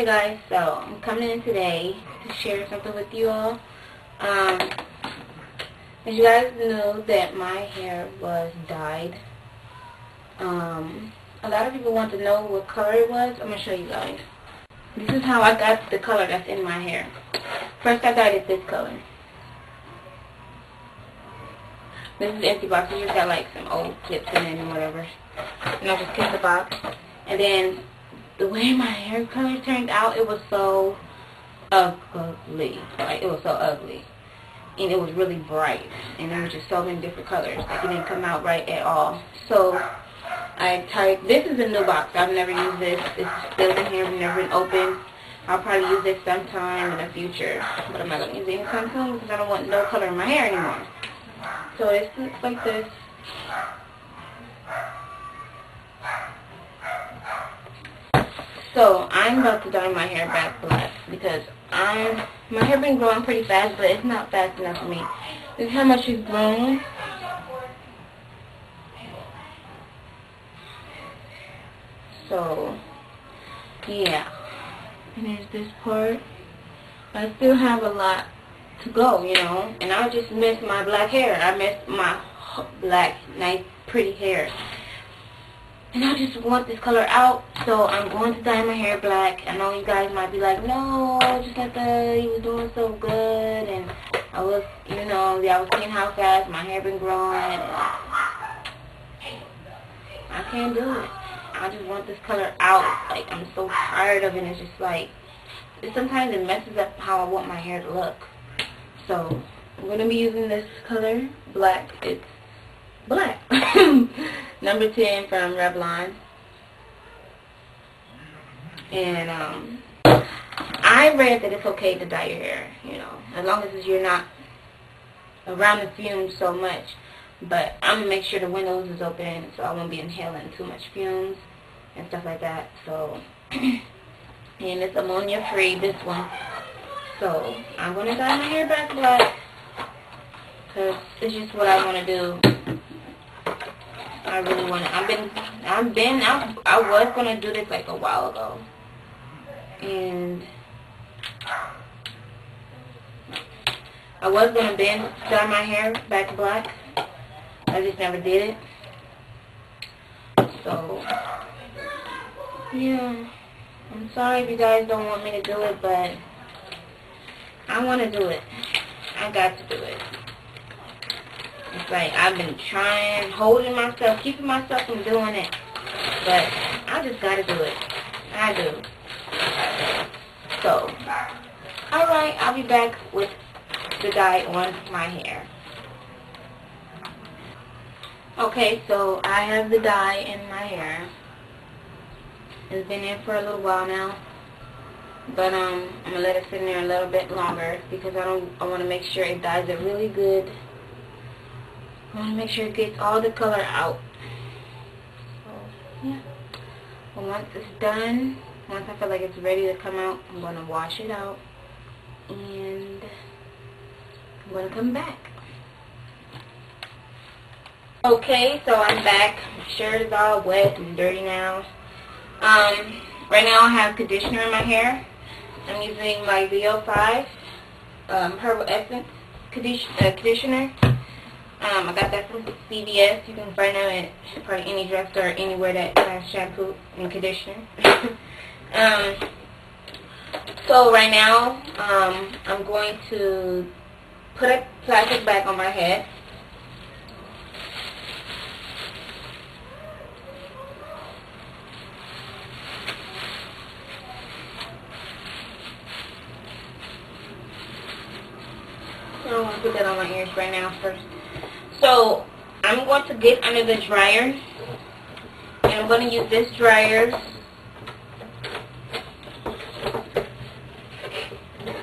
Okay guys, so I'm coming in today to share something with you all. As you guys know that my hair was dyed. A lot of people want to know what color it was. I'm going to show you guys. This is how I got the color that's in my hair. First I dyed it this color. This is empty box. It just got like some old clips in it and whatever. And I just kept the box. And then the way my hair color turned out, it was so ugly. Like, it was so ugly. And it was really bright. And there were just so many different colors. Like, it didn't come out right at all. So, this is a new box. I've never used this. It's still in here. It's never been opened. I'll probably use it sometime in the future. But I'm not going to use it anytime soon because I don't want no color in my hair anymore. So, it looks like this. So, I'm about to dye my hair back black because my hair been growing pretty fast, but it's not fast enough for me. This is how much it's grown. So, yeah. And there's this part. I still have a lot to go, you know. And I just miss my black hair. I miss my black, nice, pretty hair. And I just want this color out, so I'm going to dye my hair black. I know you guys might be like, no, just like he was doing so good, and I was, you know, I was seeing how fast my hair been growing. I can't do it. I just want this color out. Like, I'm so tired of it. It's just like, sometimes it messes up how I want my hair to look. So, I'm going to be using this color, black. It's black. Number 10 from Revlon. And I read that it's okay to dye your hair, you know, as long as you're not around the fumes so much. But I'm going to make sure the windows is open so I won't be inhaling too much fumes and stuff like that. So, and it's ammonia free, this one. So, I'm going to dye my hair back black because it's just what I want to do. I really want to. I was going to do this like a while ago. And I was going to dye my hair back black. I just never did it. So, yeah. I'm sorry if you guys don't want me to do it, but I want to do it. I got to do it. It's like I've been trying, holding myself, keeping myself from doing it. But I just got to do it. I do. So, alright, I'll be back with the dye on my hair. Okay, so I have the dye in my hair. It's been in for a little while now. But I'm going to let it sit in there a little bit longer because I want to make sure it dyes it really good. I want to make sure it gets all the color out. So, yeah. Well, once it's done, once I feel like it's ready to come out, I'm going to wash it out. And I'm going to come back. Okay, so I'm back. My shirt is all wet and dirty now. Right now I have conditioner in my hair. I'm using my VO5 Herbal Essence conditioner. I got that from CVS. You can find that at probably any drugstore or anywhere that has shampoo and conditioner. So right now, I'm going to put a plastic bag on my head. I don't want to put that on my ears right now first. So, I'm going to get under the dryer. And I'm going to use this dryer.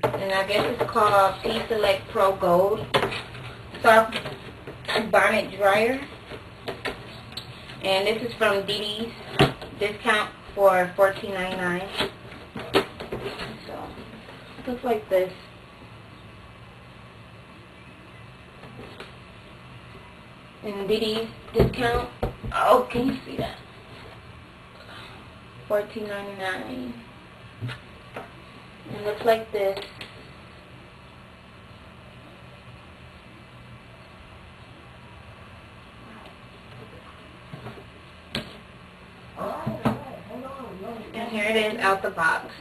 And I guess it's called P-Select Pro Gold Soft Bonnet Dryer. And this is from DD's. Discount for $14.99. So, it looks like this. And DD's discount. Oh, can you see that? $14.99. looks like this. And here it is out the box.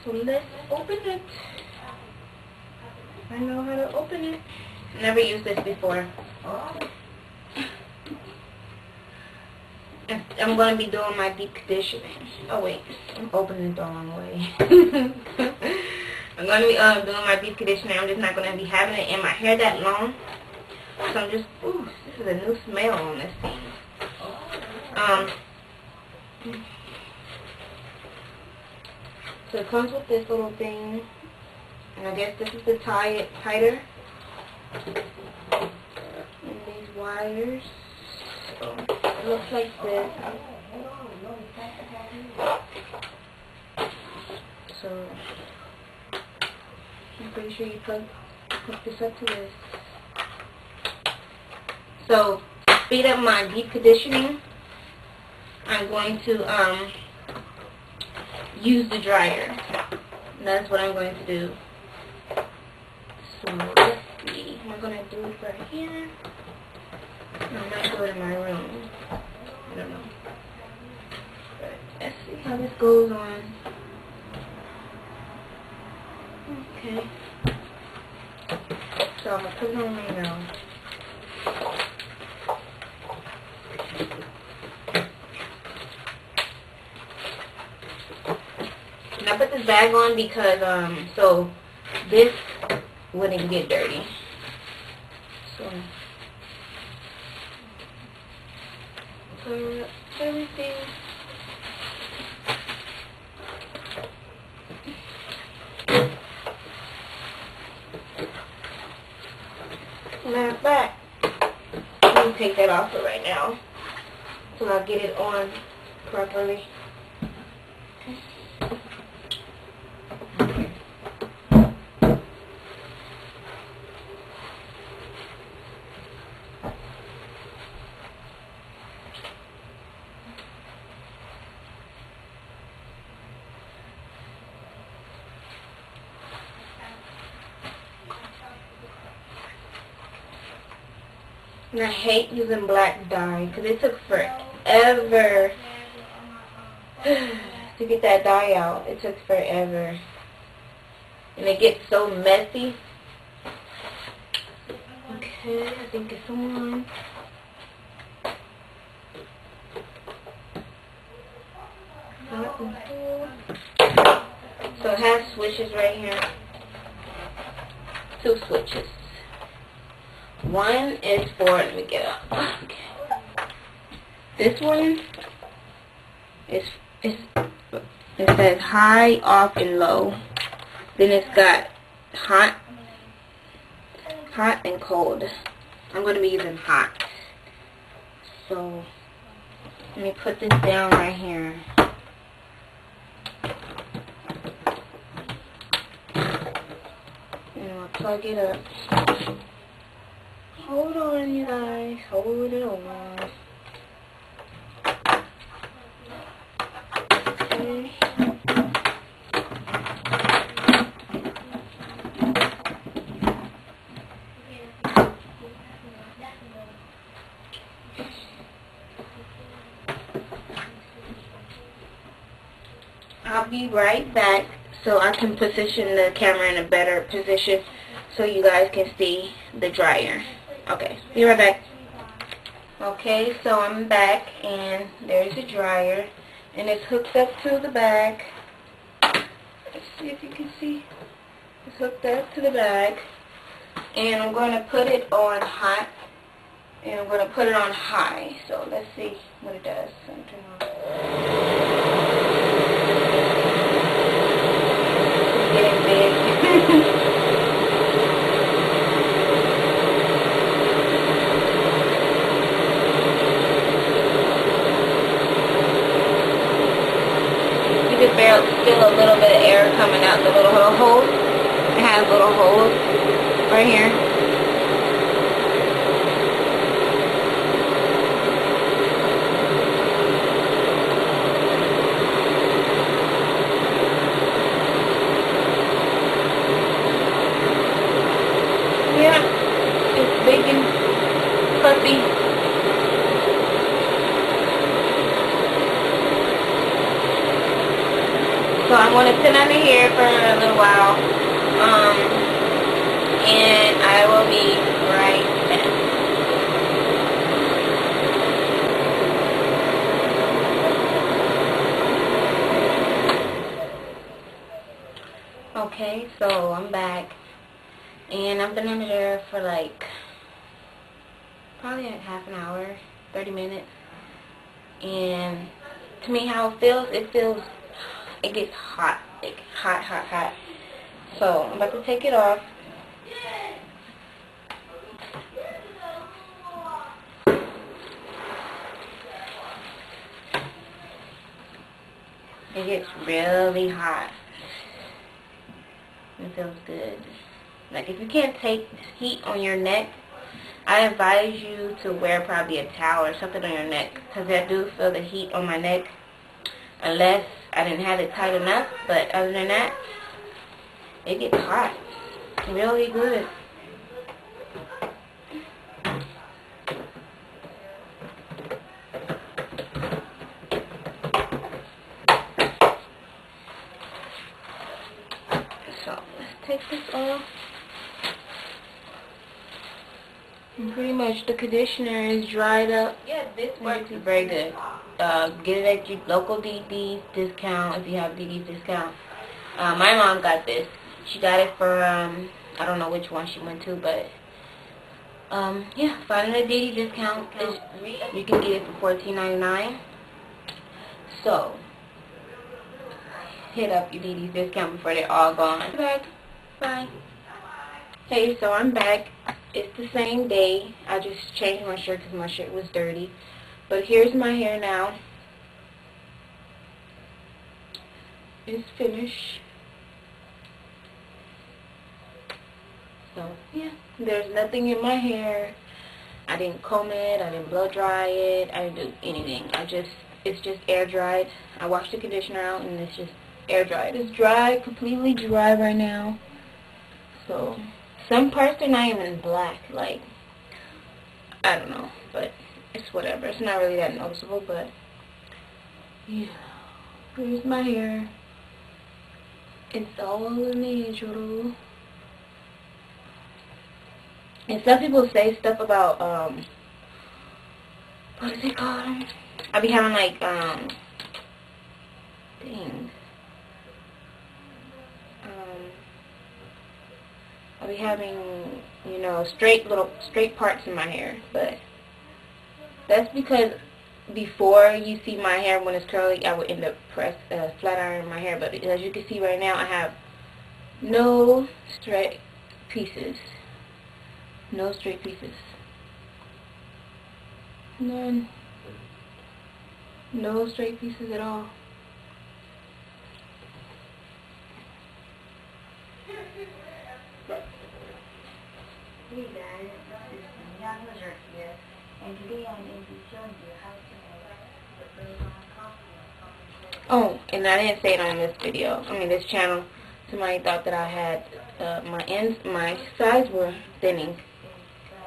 So let's open it. I know how to open it. Never used this before. I'm going to be doing my deep conditioning. Oh wait, I'm opening it the wrong way. I'm going to be doing my deep conditioning. I'm just not going to be having it in my hair that long. So I'm just, ooh, this is a new smell on this thing. So it comes with this little thing. And I guess this is to tie it tighter. And these wires. So it looks like this. So I'm pretty sure you hook this up to this. So to speed up my deep conditioning, I'm going to use the dryer. That's what I'm going to do. So let's see. Am I going to do it right here? I might do it in my room. I don't know. But let's see how this goes on. Okay. So I'm going to put it on right now. And I put this bag on because so this wouldn't get dirty. So for everything. Matter of fact, let me take that off for right now so I'll get it on properly. And I hate using black dye because it took forever to get that dye out. It took forever. And it gets so messy. Okay, I think it's on. So it has switches right here. 2 switches. One is for, let me get up. Okay. This one is it says high, off, and low. Then it's got hot and cold. I'm going to be using hot. So let me put this down right here. And I'll plug it up. Hold on, you guys. Hold it on. Okay. I'll be right back so I can position the camera in a better position so you guys can see the dryer. Okay, be right back. Okay, so I'm back and there's the dryer and it's hooked up to the bag. Let's see if you can see. It's hooked up to the bag and I'm going to put it on hot and I'm going to put it on high. So let's see what it does. So I'm turning on. It's getting big. Still a little bit of air coming out the little hole. It has little holes right here. So I'm going to sit under here for a little while, and I will be right back. Okay, so I'm back, and I've been under there for like probably like half an hour, 30 minutes, and to me how it feels, it gets hot, like hot. So I'm about to take it off. It gets really hot. It feels good. Like if you can't take heat on your neck, I advise you to wear probably a towel or something on your neck, because I do feel the heat on my neck, unless I didn't have it tight enough. But other than that, it gets hot. Really good. So let's take this off. And pretty much the conditioner is dried up. Yeah, this works very good. Get it at your local DD discount if you have DD discount. My mom got this. She got it for I don't know which one she went to, but yeah, finding a DD discount is, you can get it for $14.99. So hit up your DD discount before they're all gone. Back. Bye. Hey, so I'm back. It's the same day. I just changed my shirt because my shirt was dirty. But here's my hair now. It's finished. So, yeah. There's nothing in my hair. I didn't comb it. I didn't blow dry it. I didn't do anything. It's just air dried. I washed the conditioner out and it's just air dried. It's dry, completely dry right now. So some parts are not even black, like, I don't know, but it's whatever. It's not really that noticeable, but yeah. Here's my hair. It's all natural. And some people say stuff about, what is it called? I be having like, things. I'll be having, you know, straight parts in my hair, but that's because before you see my hair when it's curly, I would end up flat ironing my hair. But as you can see right now, I have no straight pieces. No straight pieces. None. No straight pieces at all. Hey guys, this is Young Lizard here, and today I'm going to be showing you how to make the coffee. Oh, and I didn't say it on this video, this channel. Somebody thought that I had, my sides were thinning,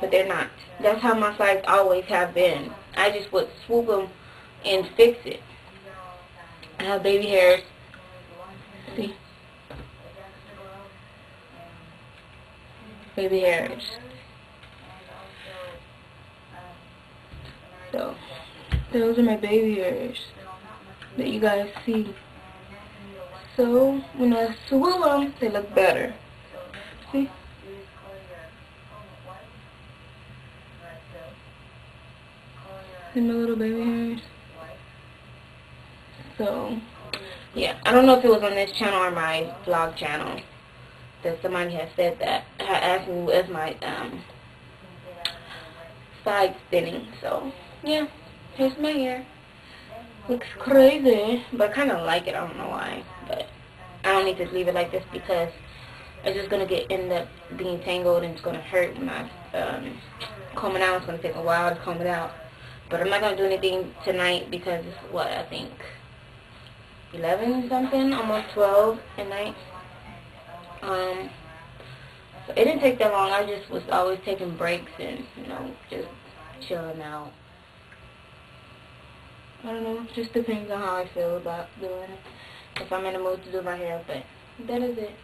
but they're not. That's how my sides always have been. I just would swoop them and fix it. I have baby hairs. See? Baby hairs. So, those are my baby hairs that you guys see. So, when I swirl them, they look better. See? See my little baby hairs? So, yeah. I don't know if it was on this channel or my vlog channel that somebody had said that. Had asked me where's my sides thinning. So, yeah. Here's my hair. Looks crazy, but I kind of like it. I don't know why, but I don't need to leave it like this because it's just gonna end up being tangled and it's gonna hurt when I comb it out. It's gonna take a while to comb it out, but I'm not gonna do anything tonight because it's what, I think 11 something, almost 12 at night. So it didn't take that long. I just was always taking breaks and, you know, just chilling out. I don't know, it just depends on how I feel about doing it. if I'm in the mood to do my hair. But that is it.